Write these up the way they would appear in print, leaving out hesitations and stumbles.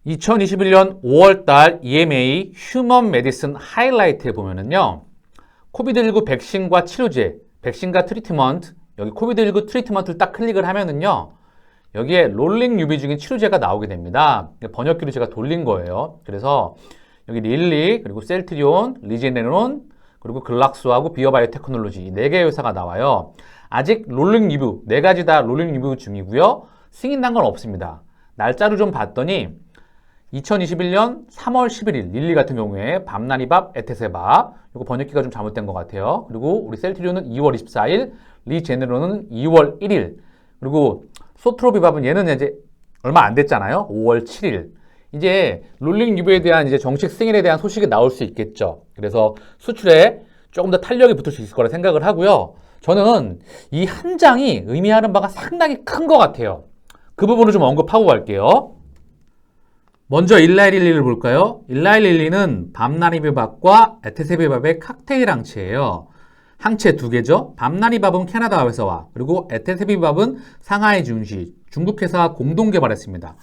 2021년 5월달 EMA 휴먼 메디슨 하이라이트에 보면은요, 코비드19 백신과 치료제, 백신과 트리트먼트, 여기 코비드19 트리트먼트를 딱 클릭을 하면은요, 여기에 롤링 유비 중인 치료제가 나오게 됩니다. 번역기로 제가 돌린 거예요. 그래서 여기 릴리, 그리고 셀트리온, 리제네론, 그리고 글락소하고 비어바이오테크놀로지 이 4개의 회사가 나와요. 아직 롤링 리뷰, 4가지 다 롤링 리뷰 중이고요. 승인 난 건 없습니다. 날짜를 좀 봤더니 2021년 3월 11일 릴리 같은 경우에 밤나니밥, 에테세밥 이거 번역기가 좀 잘못된 것 같아요. 그리고 우리 셀트리온은 2월 24일, 리제네론은 2월 1일, 그리고 소트로비밥은 얘는 이제 얼마 안 됐잖아요. 5월 7일. 이제 롤링 리뷰에 대한 이제 정식 승인에 대한 소식이 나올 수 있겠죠. 그래서 수출에 조금 더 탄력이 붙을 수 있을 거라 생각을 하고요. 저는 이 한 장이 의미하는 바가 상당히 큰 것 같아요. 그 부분을 좀 언급하고 갈게요. 먼저 일라이릴리를 볼까요? 일라이릴리는 밤나니비밥과 에테세비밥의 칵테일 항체예요. 항체 2개죠. 밤나니밥은 캐나다 회사와 그리고 에테세비밥은 상하이 증시 중국 회사와 공동 개발했습니다.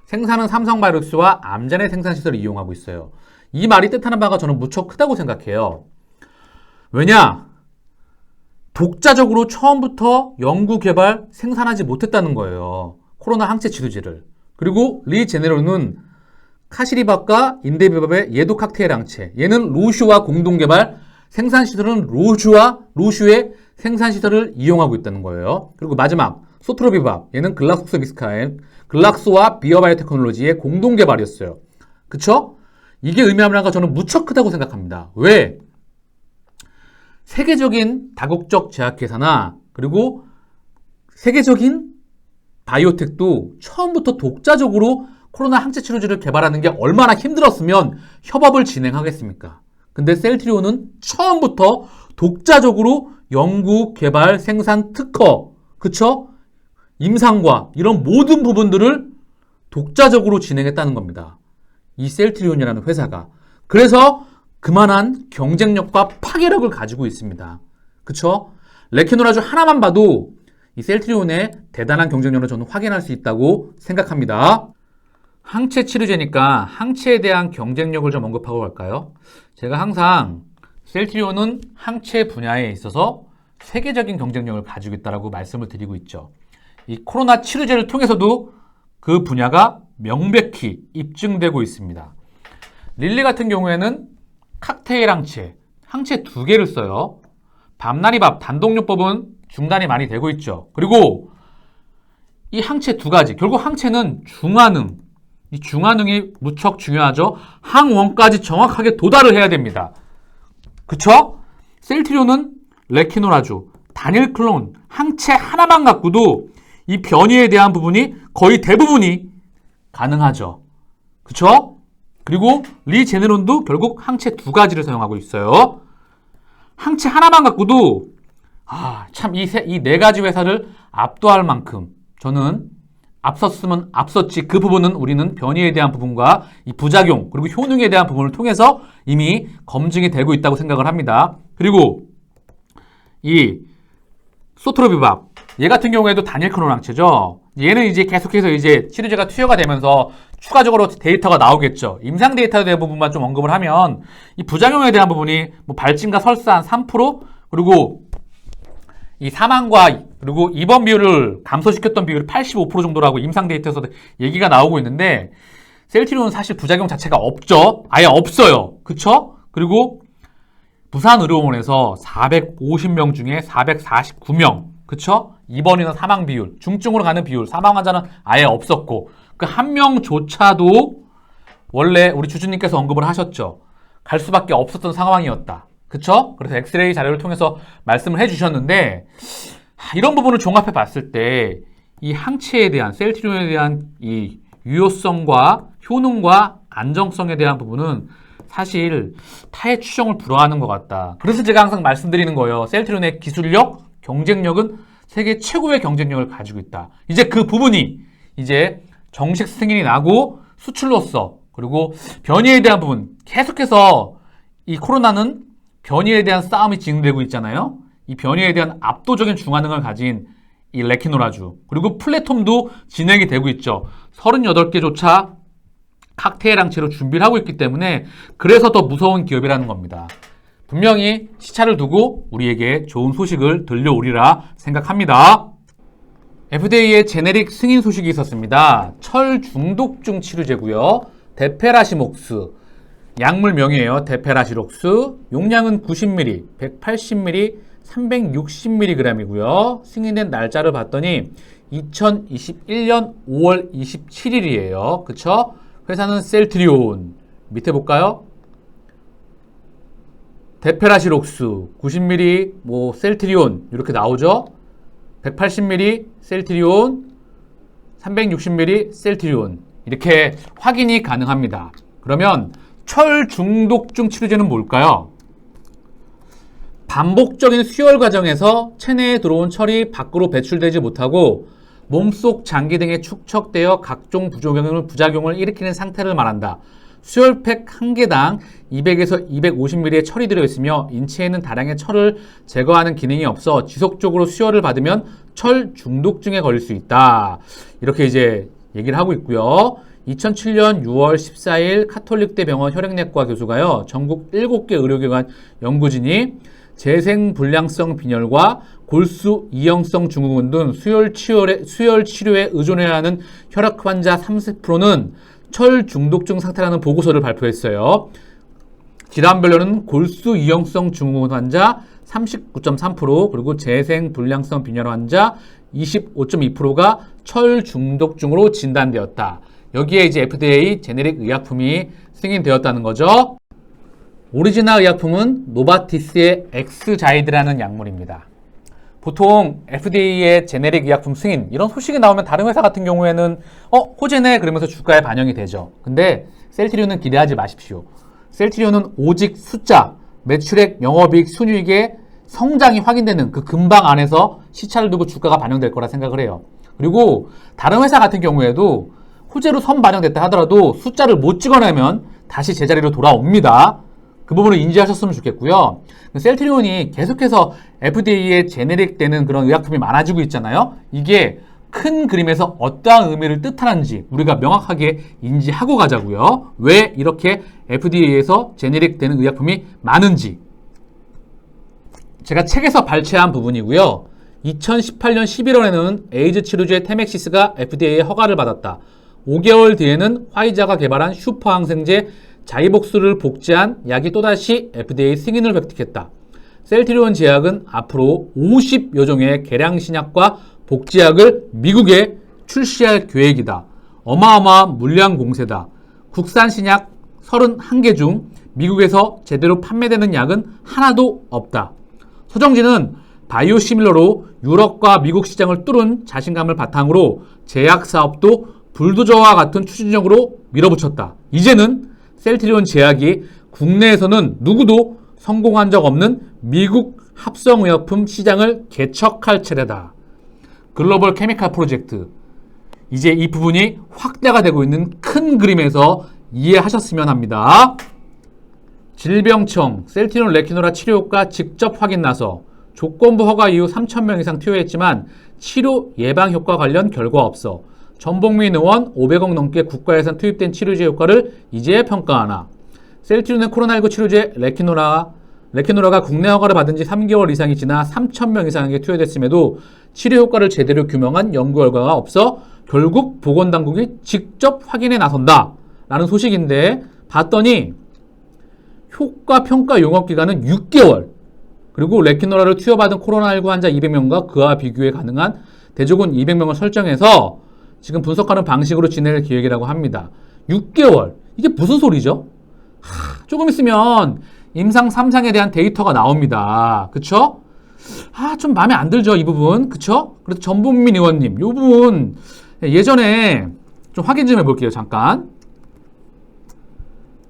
생산은 삼성바이오로스와 암젠의 생산시설을 이용하고 있어요. 이 말이 뜻하는 바가 저는 무척 크다고 생각해요. 왜냐? 독자적으로 처음부터 연구, 개발, 생산하지 못했다는 거예요. 코로나 항체 치료제를. 그리고 리제네론은 카시리밥과 인데비밥의 얘도 칵테일 항체. 얘는 로슈와 공동 개발, 생산시설은 로슈의 생산시설을 이용하고 있다는 거예요. 그리고 마지막 소트로비밥. 얘는 글락소스미스카엘, 글락소와 비어바이오테크놀로지의 공동 개발이었어요. 그쵸? 이게 의미하는 바가 저는 무척 크다고 생각합니다. 왜? 세계적인 다국적 제약회사나 그리고 세계적인 바이오텍도 처음부터 독자적으로 코로나 항체 치료제를 개발하는 게 얼마나 힘들었으면 협업을 진행하겠습니까? 근데 셀트리온은 처음부터 독자적으로 연구, 개발, 생산, 특허, 그쵸? 임상과 이런 모든 부분들을 독자적으로 진행했다는 겁니다. 이 셀트리온이라는 회사가. 그래서 그만한 경쟁력과 파괴력을 가지고 있습니다. 그쵸? 레케노라주 하나만 봐도 이 셀트리온의 대단한 경쟁력을 저는 확인할 수 있다고 생각합니다. 항체 치료제니까 항체에 대한 경쟁력을 좀 언급하고 갈까요? 제가 항상 셀트리온은 항체 분야에 있어서 세계적인 경쟁력을 가지고 있다고 말씀을 드리고 있죠. 이 코로나 치료제를 통해서도 그 분야가 명백히 입증되고 있습니다. 릴리 같은 경우에는 칵테일 항체 2개를 써요. 밤나니밥 단독요법은 중단이 많이 되고 있죠. 그리고 이 항체 2가지, 결국 항체는 중화능, 이 중화능이 무척 중요하죠. 항원까지 정확하게 도달을 해야 됩니다. 그쵸? 셀트리온은 레키노라주, 다닐클론, 항체 하나만 갖고도 이 변이에 대한 부분이 거의 대부분이 가능하죠. 그쵸? 그리고 리제네론도 결국 항체 2가지를 사용하고 있어요. 항체 하나만 갖고도 참 이 4가지 회사를 압도할 만큼 저는 앞섰으면 앞섰지 그 부분은 우리는 변이에 대한 부분과 이 부작용 그리고 효능에 대한 부분을 통해서 이미 검증이 되고 있다고 생각을 합니다. 그리고 이 소트로비밥 얘 같은 경우에도 다닐크론 항체죠. 얘는 이제 계속해서 이제 치료제가 투여가 되면서 추가적으로 데이터가 나오겠죠. 임상 데이터에 대한 부분만 좀 언급을 하면 이 부작용에 대한 부분이 뭐 발진과 설사 한 3% 그리고 이 사망과 그리고 입원 비율을 감소시켰던 비율이 85% 정도라고 임상 데이터에서 얘기가 나오고 있는데 셀트리온은 사실 부작용 자체가 없죠. 아예 없어요. 그쵸? 그리고 부산의료원에서 450명 중에 449명 그쵸? 입원이나 사망 비율, 중증으로 가는 비율, 사망 환자는 아예 없었고 그 한 명조차도 원래 우리 주주님께서 언급을 하셨죠. 갈 수밖에 없었던 상황이었다. 그쵸? 그래서 엑스레이 자료를 통해서 말씀을 해주셨는데 이런 부분을 종합해 봤을 때 이 항체에 대한 셀트리온에 대한 이 유효성과 효능과 안정성에 대한 부분은 사실 타의 추정을 불허하는 것 같다. 그래서 제가 항상 말씀드리는 거예요. 셀트리온의 기술력, 경쟁력은 세계 최고의 경쟁력을 가지고 있다. 이제 그 부분이 이제 정식 승인이 나고 수출로서 그리고 변이에 대한 부분 계속해서 이 코로나는 변이에 대한 싸움이 진행되고 있잖아요. 이 변이에 대한 압도적인 중화능을 가진 이 레키노라주 그리고 플랫폼도 진행이 되고 있죠. 38개조차 칵테일 항체로 준비를 하고 있기 때문에 그래서 더 무서운 기업이라는 겁니다. 분명히 시차를 두고 우리에게 좋은 소식을 들려오리라 생각합니다. FDA의 제네릭 승인 소식이 있었습니다. 철 중독증 치료제고요. 데페라시목스 약물명이에요. 데페라시록스 용량은 90ml, 180ml, 360mg이고요. 승인된 날짜를 봤더니 2021년 5월 27일이에요. 그쵸? 회사는 셀트리온. 밑에 볼까요? 데페라시록스 90ml 뭐 셀트리온 이렇게 나오죠. 180ml 셀트리온, 360ml 셀트리온 이렇게 확인이 가능합니다. 그러면 철 중독증 치료제는 뭘까요? 반복적인 수혈 과정에서 체내에 들어온 철이 밖으로 배출되지 못하고 몸속 장기 등에 축적되어 각종 부작용을 일으키는 상태를 말한다. 수혈팩 1개당 200에서 250ml의 철이 들어있으며 인체에는 다량의 철을 제거하는 기능이 없어 지속적으로 수혈을 받으면 철 중독증에 걸릴 수 있다. 이렇게 이제 얘기를 하고 있고요. 2007년 6월 14일 카톨릭대 병원 혈액내과 교수가요. 전국 7개 의료기관 연구진이 재생불량성 빈혈과 골수 이형성 증후군 등 수혈 치료에 의존해야 하는 혈압 환자 30%는 철 중독증 상태라는 보고서를 발표했어요. 질환별로는 골수 이형성 증후군 환자 39.3% 그리고 재생불량성 빈혈 환자 25.2%가 철 중독증으로 진단되었다. 여기에 이제 FDA 제네릭 의약품이 승인되었다는 거죠. 오리지나 의약품은 노바티스의 엑스자이드라는 약물입니다. 보통 FDA의 제네릭 의약품 승인 이런 소식이 나오면 다른 회사 같은 경우에는 호재네 그러면서 주가에 반영이 되죠. 근데 셀트리온은 기대하지 마십시오. 셀트리온은 오직 숫자, 매출액, 영업이익, 순이익의 성장이 확인되는 그 근방 안에서 시차를 두고 주가가 반영될 거라 생각을 해요. 그리고 다른 회사 같은 경우에도 호재로 선반영됐다 하더라도 숫자를 못 찍어내면 다시 제자리로 돌아옵니다. 그 부분을 인지하셨으면 좋겠고요. 셀트리온이 계속해서 FDA에 제네릭 되는 그런 의약품이 많아지고 있잖아요. 이게 큰 그림에서 어떠한 의미를 뜻하는지 우리가 명확하게 인지하고 가자고요. 왜 이렇게 FDA에서 제네릭 되는 의약품이 많은지 제가 책에서 발췌한 부분이고요. 2018년 11월에는 에이즈 치료제 테맥시스가 FDA의 허가를 받았다. 5개월 뒤에는 화이자가 개발한 슈퍼항생제 자이복스를 복제한 약이 또다시 FDA 승인을 획득했다. 셀트리온 제약은 앞으로 50여 종의 개량신약과 복제약을 미국에 출시할 계획이다. 어마어마한 물량 공세다. 국산 신약 31개 중 미국에서 제대로 판매되는 약은 하나도 없다. 서정진은 바이오시밀러로 유럽과 미국 시장을 뚫은 자신감을 바탕으로 제약 사업도 불도저와 같은 추진력으로 밀어붙였다. 이제는 셀트리온 제약이 국내에서는 누구도 성공한 적 없는 미국 합성의약품 시장을 개척할 차례다. 글로벌 케미칼 프로젝트. 이제 이 부분이 확대가 되고 있는 큰 그림에서 이해하셨으면 합니다. 질병청 셀트리온 레키노라 치료 효과 직접 확인 나서 조건부 허가 이후 3,000명 이상 투여했지만 치료 예방 효과 관련 결과 없어. 전복민 의원 500억 넘게 국가 예산 투입된 치료제 효과를 이제 평가하나. 셀트리온의 코로나19 치료제 레키노라가 국내 허가를 받은 지 3개월 이상이 지나 3,000명 이상에게 투여됐음에도 치료 효과를 제대로 규명한 연구 결과가 없어 결국 보건당국이 직접 확인에 나선다 라는 소식인데 봤더니 효과 평가 용역기간은 6개월 그리고 레키노라를 투여받은 코로나19 환자 200명과 그와 비교해 가능한 대조군 200명을 설정해서 지금 분석하는 방식으로 진행할 계획이라고 합니다. 6개월. 이게 무슨 소리죠? 조금 있으면 임상 3상에 대한 데이터가 나옵니다. 그쵸? 좀 마음에 안 들죠, 이 부분. 그쵸? 그래서 전복민 의원님, 이 부분 예전에 좀 확인 좀 해볼게요, 잠깐.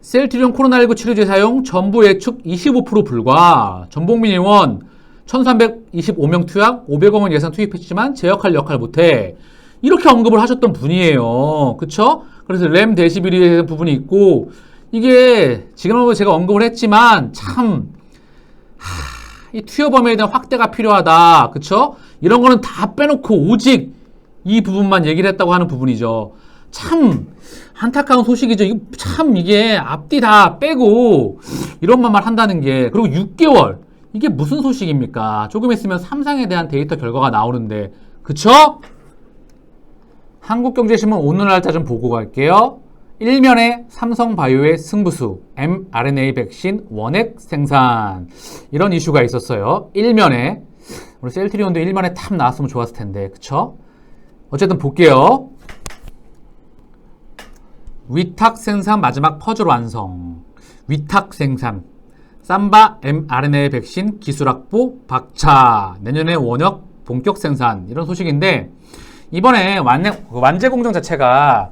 셀트리온 코로나19 치료제 사용 전부 예측 25% 불과. 전복민 의원 1325명 투약 500억 원 예산 투입했지만 제 역할 못해. 이렇게 언급을 하셨던 분이에요. 그쵸? 그래서 렘데시빌에 대한 부분이 있고 이게 지금 제가 언급을 했지만 참 이 투여 범위에 대한 확대가 필요하다. 그쵸? 이런 거는 다 빼놓고 오직 이 부분만 얘기를 했다고 하는 부분이죠. 참 안타까운 소식이죠. 이거 참 이게 앞뒤 다 빼고 이런 말만 한다는 게. 그리고 6개월. 이게 무슨 소식입니까? 조금 있으면 삼성에 대한 데이터 결과가 나오는데. 그쵸? 한국경제신문 오늘 날짜 좀 보고 갈게요. 일면에 삼성바이오의 승부수, mRNA 백신 원액 생산. 이런 이슈가 있었어요. 일면에. 우리 셀트리온도 일면에 탑 나왔으면 좋았을 텐데. 그쵸? 어쨌든 볼게요. 위탁 생산 마지막 퍼즐 완성. 위탁 생산. 삼바 mRNA 백신 기술 확보 박차. 내년에 원역 본격 생산. 이런 소식인데 이번에 완제 공정 자체가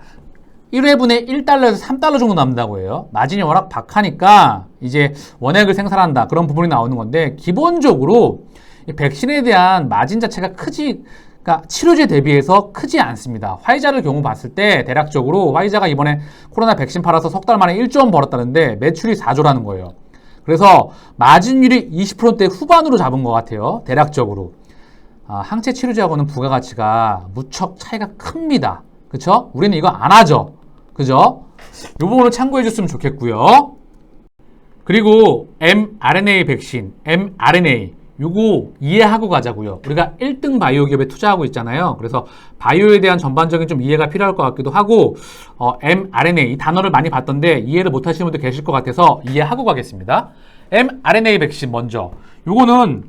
1회분에 1달러에서 3달러 정도 남는다고 해요. 마진이 워낙 박하니까 이제 원액을 생산한다. 그런 부분이 나오는 건데 기본적으로 이 백신에 대한 마진 자체가 그러니까 치료제 대비해서 크지 않습니다. 화이자를 경우 봤을 때 대략적으로 화이자가 이번에 코로나 백신 팔아서 석 달 만에 1조 원 벌었다는데 매출이 4조라는 거예요. 그래서 마진율이 20%대 후반으로 잡은 것 같아요. 대략적으로. 항체 치료제하고는 부가가치가 무척 차이가 큽니다. 그쵸? 우리는 이거 안 하죠. 그죠? 이 부분을 참고해 줬으면 좋겠고요. 그리고 mRNA 백신, mRNA 요거 이해하고 가자고요. 우리가 1등 바이오 기업에 투자하고 있잖아요. 그래서 바이오에 대한 전반적인 좀 이해가 필요할 것 같기도 하고 mRNA 이 단어를 많이 봤던데 이해를 못 하시는 분들 계실 것 같아서 이해하고 가겠습니다. mRNA 백신 먼저. 요거는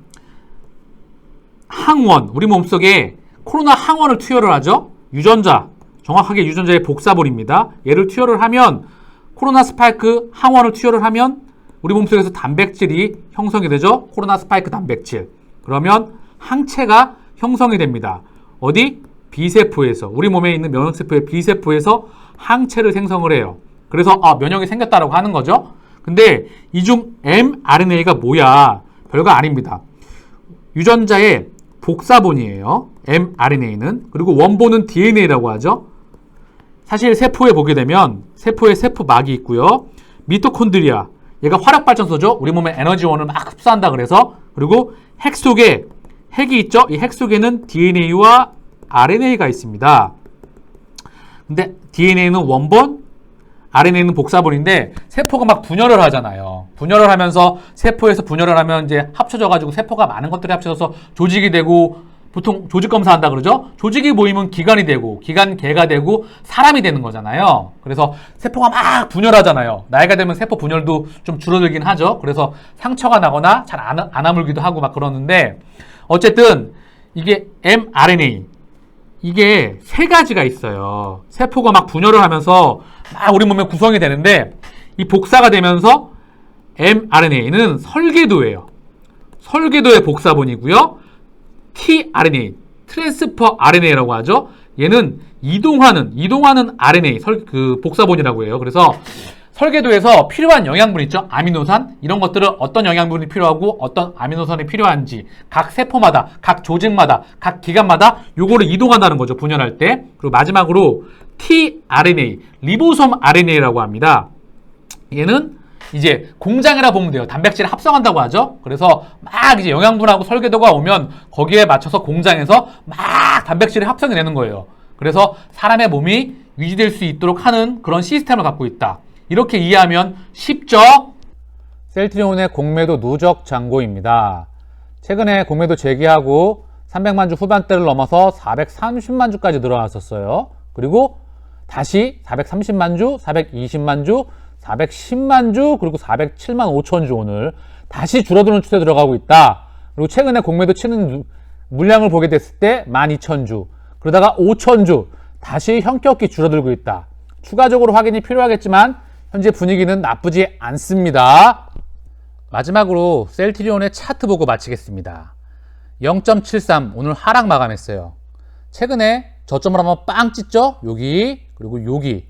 항원, 우리 몸속에 코로나 항원을 투여를 하죠. 유전자, 정확하게 유전자의 복사본입니다. 얘를 투여를 하면 코로나 스파이크 항원을 투여를 하면 우리 몸속에서 단백질이 형성이 되죠. 코로나 스파이크 단백질. 그러면 항체가 형성이 됩니다. 어디? B세포에서. 우리 몸에 있는 면역세포의 B세포에서 항체를 생성을 해요. 그래서 면역이 생겼다라고 하는 거죠. 근데 이 중 mRNA가 뭐야? 별거 아닙니다. 유전자의 복사본이에요. mRNA는. 그리고 원본은 DNA라고 하죠. 사실 세포에 보게 되면 세포에 세포막이 있고요. 미토콘드리아. 얘가 화력발전소죠. 우리 몸의 에너지원을 막 흡수한다 그래서. 그리고 핵 속에 핵이 있죠. 이 핵 속에는 DNA와 RNA가 있습니다. 근데 DNA는 원본, RNA는 복사본인데 세포가 막 분열을 하잖아요. 분열을 하면서 세포에서 분열을 하면 이제 합쳐져가지고 세포가 많은 것들이 합쳐져서 조직이 되고 보통 조직 검사한다 그러죠? 조직이 모이면 기관이 되고, 기관계가 되고, 사람이 되는 거잖아요. 그래서 세포가 막 분열하잖아요. 나이가 되면 세포 분열도 좀 줄어들긴 하죠. 그래서 상처가 나거나 잘 안 아물기도 하고 막 그러는데, 어쨌든, 이게 mRNA. 이게 세 가지가 있어요. 세포가 막 분열을 하면서 막 우리 몸에 구성이 되는데, 이 복사가 되면서 mRNA는 설계도예요. 설계도의 복사본이고요. tRNA, 트랜스퍼 RNA라고 하죠. 얘는 이동하는 RNA, 복사본이라고 해요. 그래서 설계도에서 필요한 영양분 있죠. 아미노산, 이런 것들은 어떤 영양분이 필요하고 어떤 아미노산이 필요한지 각 세포마다, 각 조직마다, 각 기관마다 요거를 이동한다는 거죠. 분열할 때. 그리고 마지막으로 tRNA, 리보솜 RNA라고 합니다. 얘는 이제 공장이라 보면 돼요. 단백질을 합성한다고 하죠. 그래서 막 이제 영양분하고 설계도가 오면 거기에 맞춰서 공장에서 막 단백질이 합성이 되는 거예요. 그래서 사람의 몸이 유지될 수 있도록 하는 그런 시스템을 갖고 있다. 이렇게 이해하면 쉽죠? 셀트리온의 공매도 누적 잔고입니다. 최근에 공매도 재개하고 300만 주 후반대를 넘어서 430만 주까지 늘어났었어요. 그리고 다시 430만 주, 420만 주, 410만 주, 그리고 407만 5천 주 오늘 다시 줄어드는 추세 들어가고 있다. 그리고 최근에 공매도 치는 물량을 보게 됐을 때 12,000주, 그러다가 5,000주 다시 현격히 줄어들고 있다. 추가적으로 확인이 필요하겠지만 현재 분위기는 나쁘지 않습니다. 마지막으로 셀트리온의 차트 보고 마치겠습니다. 0.73 오늘 하락 마감했어요. 최근에 저점을 한번 빵 찢죠? 여기, 그리고 여기.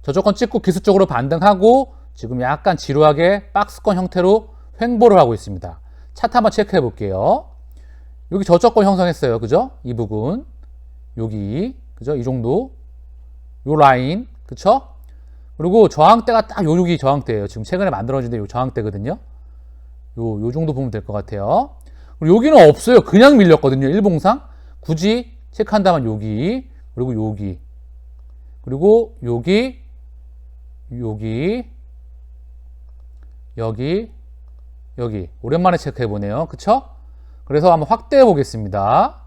저조건 찍고 기술적으로 반등하고 지금 약간 지루하게 박스권 형태로 횡보를 하고 있습니다. 차트 한번 체크해 볼게요. 여기 저조건 형성했어요. 그죠? 이 부분. 여기. 그죠? 이 정도. 요 라인. 그쵸? 그리고 저항대가 딱 여기 저항대예요. 지금 최근에 만들어진 요 저항대거든요. 요 정도 보면 될 것 같아요. 그리고 여기는 없어요. 그냥 밀렸거든요. 일봉상. 굳이 체크한다면 여기. 그리고 여기. 그리고 여기, 여기. 오랜만에 체크해 보네요. 그쵸? 그래서 한번 확대해 보겠습니다.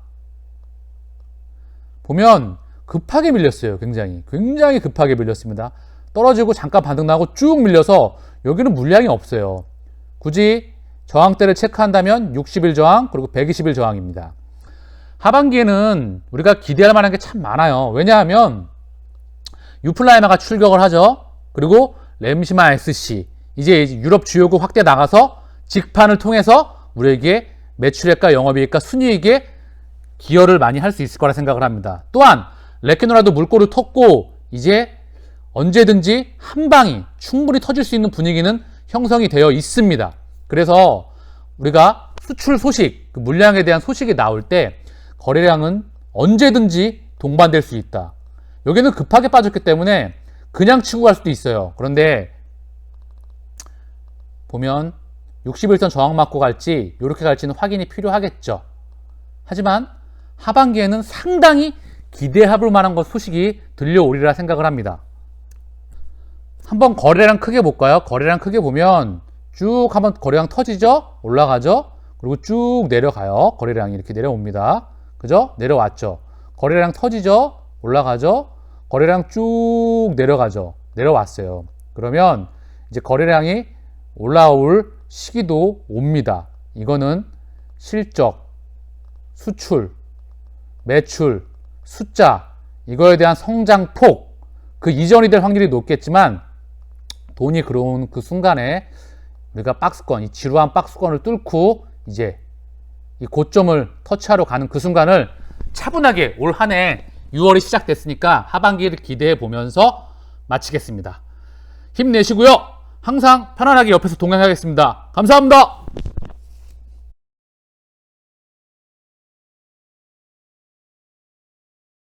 보면 급하게 밀렸어요. 굉장히 급하게 밀렸습니다. 떨어지고 잠깐 반등 나고 쭉 밀려서 여기는 물량이 없어요. 굳이 저항대를 체크한다면 60일 저항 그리고 120일 저항입니다. 하반기에는 우리가 기대할 만한 게 참 많아요. 왜냐하면 유플라이마가 출격을 하죠. 그리고 램시마 SC 이제 유럽 주요국 확대 나가서 직판을 통해서 우리에게 매출액과 영업이익과 순이익에 기여를 많이 할 수 있을 거라 생각을 합니다. 또한 레케노라도 물꼬를 텄고 이제 언제든지 한 방이 충분히 터질 수 있는 분위기는 형성이 되어 있습니다. 그래서 우리가 수출 소식, 그 물량에 대한 소식이 나올 때 거래량은 언제든지 동반될 수 있다. 여기는 급하게 빠졌기 때문에 그냥 치고 갈 수도 있어요. 그런데 보면 60일선 저항 맞고 갈지 이렇게 갈지는 확인이 필요하겠죠. 하지만 하반기에는 상당히 기대해볼 만한 것 소식이 들려오리라 생각을 합니다. 한번 거래량 크게 볼까요? 거래량 크게 보면 쭉 한번 거래량 터지죠? 올라가죠? 그리고 쭉 내려가요. 거래량이 이렇게 내려옵니다. 그죠? 내려왔죠? 거래량 터지죠? 올라가죠? 거래량 쭉 내려가죠? 내려왔어요. 그러면 이제 거래량이 올라올 시기도 옵니다. 이거는 실적, 수출, 매출, 숫자, 이거에 대한 성장폭, 그 이전이 될 확률이 높겠지만 돈이 들어오는 그 순간에 우리가 박스권, 이 지루한 박스권을 뚫고 이제 이 고점을 터치하러 가는 그 순간을 차분하게 올 한 해 6월이 시작됐으니까 하반기를 기대해 보면서 마치겠습니다. 힘내시고요. 항상 편안하게 옆에서 동행하겠습니다. 감사합니다.